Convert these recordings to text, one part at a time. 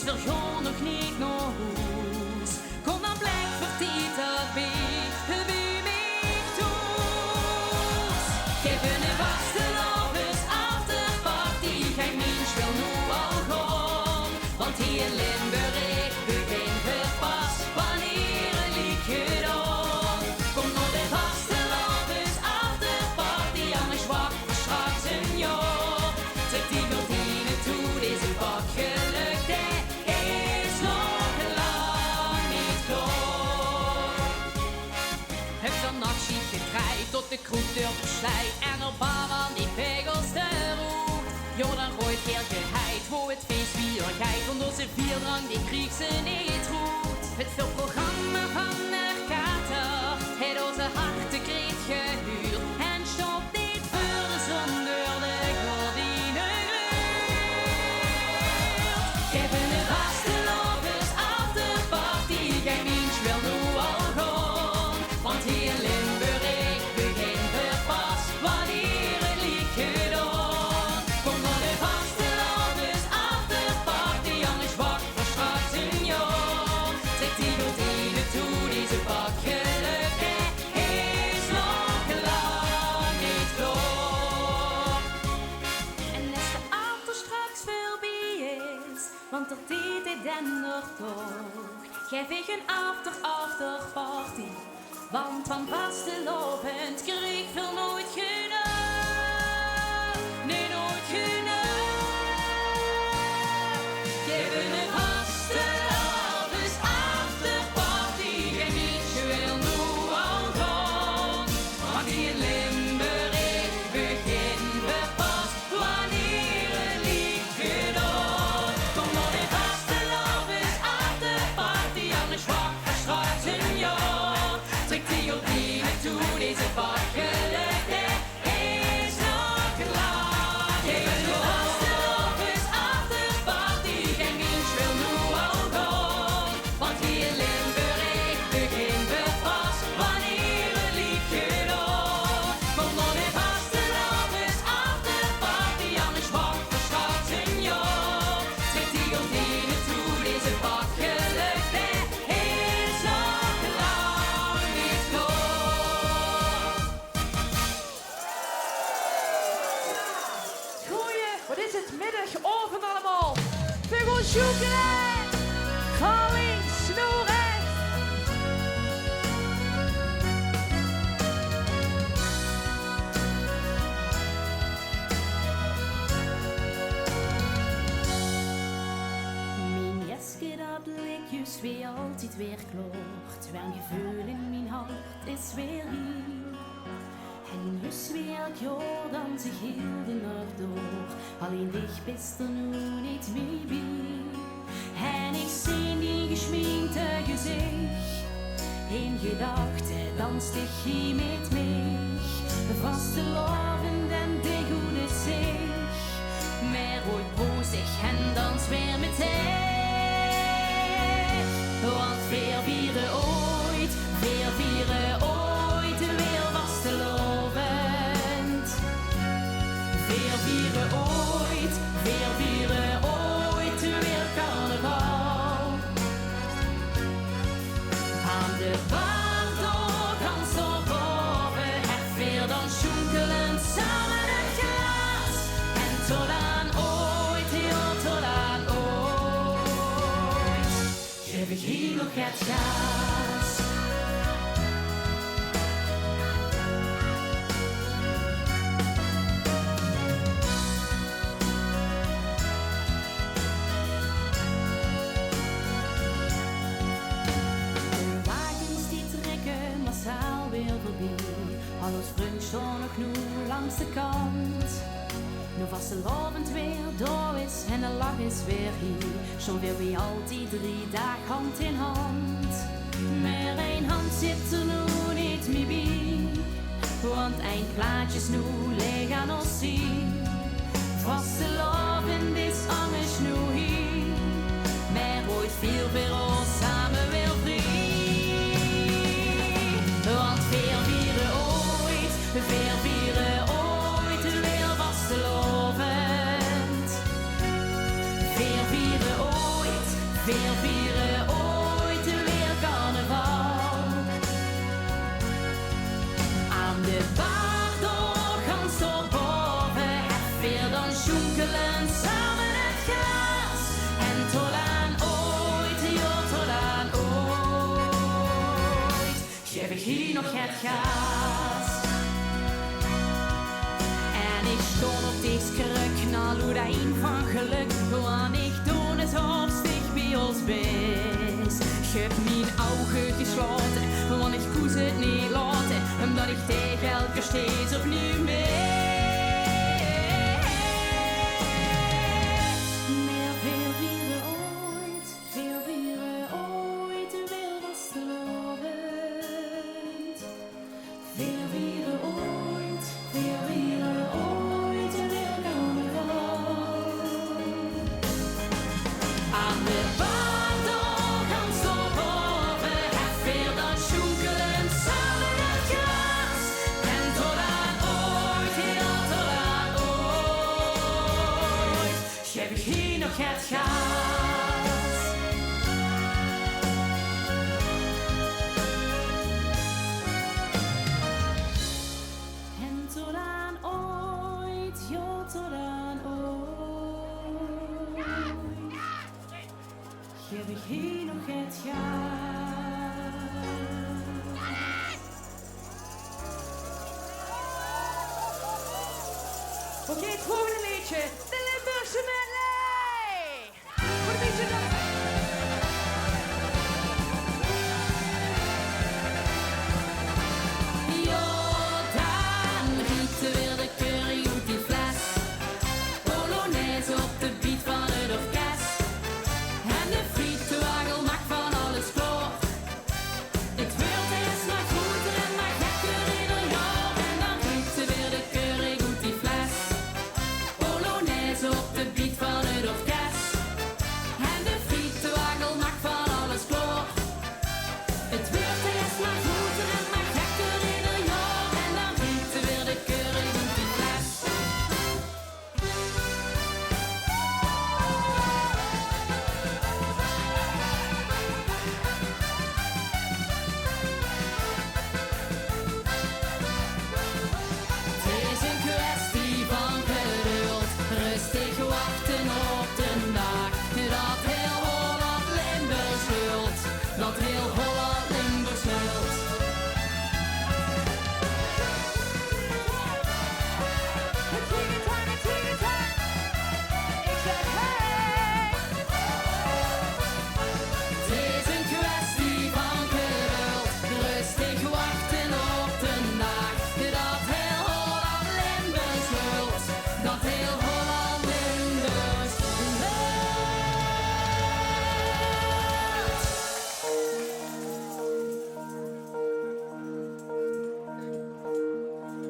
is weer gewoon nog niet naar huis. Kom dan blijf voor tijd erbij, wie mij doet. Geef een vaste lovers afterparty, geen mens wil nu al gaan. Want hier in Limburg begint het pas wanneer een liedje dan. Kom naar de vaste lovers afterparty, anders wacht voor straks een jaar. Trek die gordijnen toe, deze bak geluk, dat is nog lang niet klaar. Heb dan nachtschiet gedraaid tot de kroegdeur verslijt en op paar van die pegels de roet. Jordan gooit heel geheid, voor het feest weer geit, want onze vierdrang die kriegt ze niet goed. Het veel programma van de kater, het onze hartekreet gehuurd en stopt niet voor de zon door de gordijnen gluurt. Geef een vaste lovers afterparty, geen mens wil nu al gaan, want hier in Limburg begint het pas wanneer het liedje dan. Kom naar de vaste lovers afterparty, anders wacht voor straks een jaar. Trek die gordijnen toe, deze bak geluk, dat is nog lang niet klaar. En als de avond straks voorbij is, want er deed het dan nog toch, geef ik een afterparty. Want van vastelovend krijg ik veel nooit genoeg. Nee, nooit genoeg. Geef een vastelovens afterparty, geen liedje wil nu al gaan. Want hier in Limburg begint we pas wanneer een liedje dan. Kom naar de vastelovens afterparty, anders wacht er straks een jaar. Trek die gordijnen toe, deze bak geluk, dat is nog lang. Geef een vastelovens afterparty, geen mens wil nu al gaan. Want hier in Limburg begint we pas wanneer een liedje dan. Kom naar de vastelovens afterparty, anders wacht er straks een jaar. Trek die gordijnen toe, deze bak geluk, dat is nog lang niet klaar. Goeie, wat is het middag oven allemaal? We gaan zoeken! Ga links, snel rechts! Mijn jasje dat lijkt juist weer altijd weer klaar. Terwijl een gevoel in mijn hart is weer hier. En dus weer elk jaar dan zich hielden nog door. Alleen dich bist er nu niet meer bij. En ik zie die geschminkte gezicht. In gedachten danst ik hier met mij. Vaste lovend en de goede zich. Maar ooit boos ik en dans weer met hij. Want weer vieren ooit, weer vieren ooit, weer vaste lovend. Weer vieren ooit, weer vieren ooit, weer carnaval. Aan de baardokans boven, het weer dan schoenkelend samen het glas. En tot aan ooit, heel tot aan ooit, geef ik hier nog het gas. Alles vriend staan nog nu langs de kant. Nu vastelovend weer door is en de lach is weer hier. Zo weer wie altijd 3 dagen hand in hand. Maar één hand zit er nu niet meer bij. Want eindplaatjes nu liggen aan ons zien. Vastelovend is anders nu hier. Maar ooit veel weer ons samen weer vrij. Want weer vieren ooit, weer vieren ooit, weer vastelovend. Weer vieren ooit, Weer vieren ooit weer carnaval. Aan de baardoorgang tot boven, weer dan schoenkelen samen het glas. En tot aan ooit, ja tot aan ooit, geef ik hier nog het gas. En ik stond op deze kruk, naar Loedijn van geluk, want ik doe het opstig bij ons best. Ik heb mijn ogen gesloten, want ik koes het niet laten, omdat ik tegen elke steeds opnieuw mee. Meer veel vieren ooit, weer vastelovend. Veel vieren ooit, weer carnaval. Aan de baardoorgang tot boven, weer dan schoenkelen samen het gras. En tot aan ooit, ja tot aan ooit, geef ik hier nog het gas. En tot aan ooit, ja tot aan ooit, geef ik hier nog het gas. Oké, het volgende liedje. De Limburgse medley. Voor de beetje dan. Jordaan riep weer de curry uit die fles. Polonaise op de beat van het orkest. En de frietwagel maakt van alles klaar. Het wordt eerst maar groter en maar gekker ieder jaar. En dan riep weer de curry uit die fles. Polonaise op de beat van het orkest. En de frietwagel maakt van alles klaar. Het wordt eerst maar groter en maar gekker ieder jaar. En dan riep weer de curry uit die fles. Het is een kwestie van geduld, rustig wachten op de dag. Dat heel Holland Limburgs hult, dat heel Holland Limburgs hult. Het vliegentuin. Ik zeg hey. Het is een kwestie van geduld, rustig wachten op de dag. Dat heel Holland Limburgs hult, dat heel Holland Limburgs hult.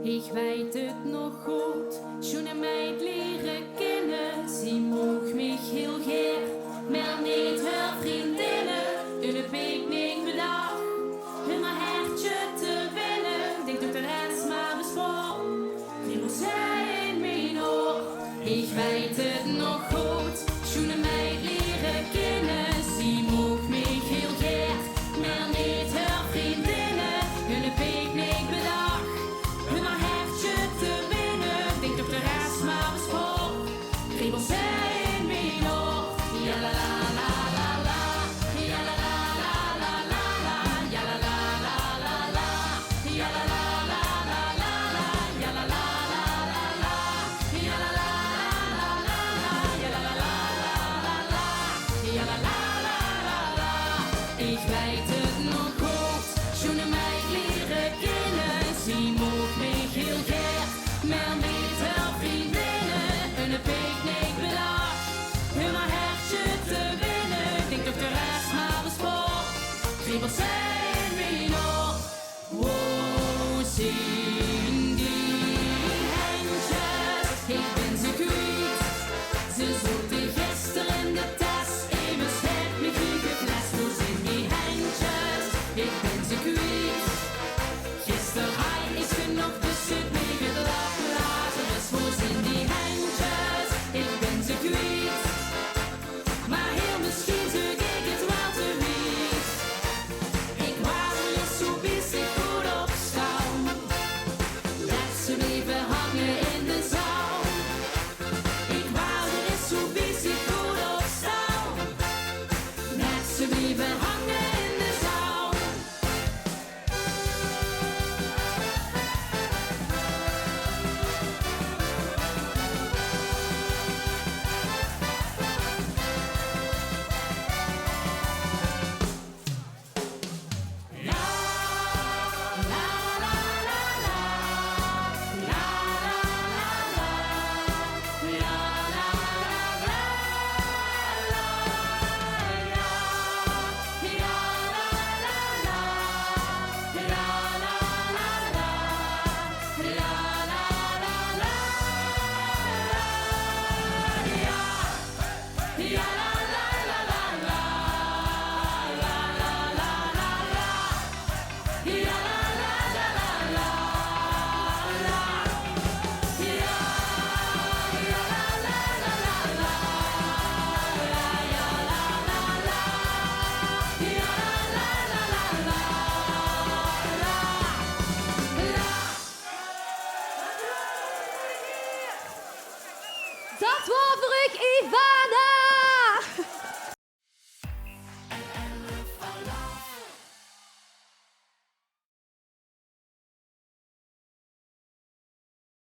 Ik weet het nog goed, toen een meid leren kennen. Ze mocht mich heel graag, maar niet haar vriendinnen. Een picknick bedacht, om haar hertje te winnen. Denk dat de rest maar bespaar, kriebel zij in mijn oor. Ik weet het nog goed, toen een meid leren kennen. Ze mocht mich heel graag, maar niet haar vriendinnen. Een picknick bedacht, om haar hertje te winnen. Denk dat de rest maar bespaar, kriebel zij in mijn oor. Ja la la la la la, ja la la la la la la, ja la la la la la, ja la la la la la la, ja la la la la la, ja la la la la la, ja la la la la la, ja la la la la la. Ik weet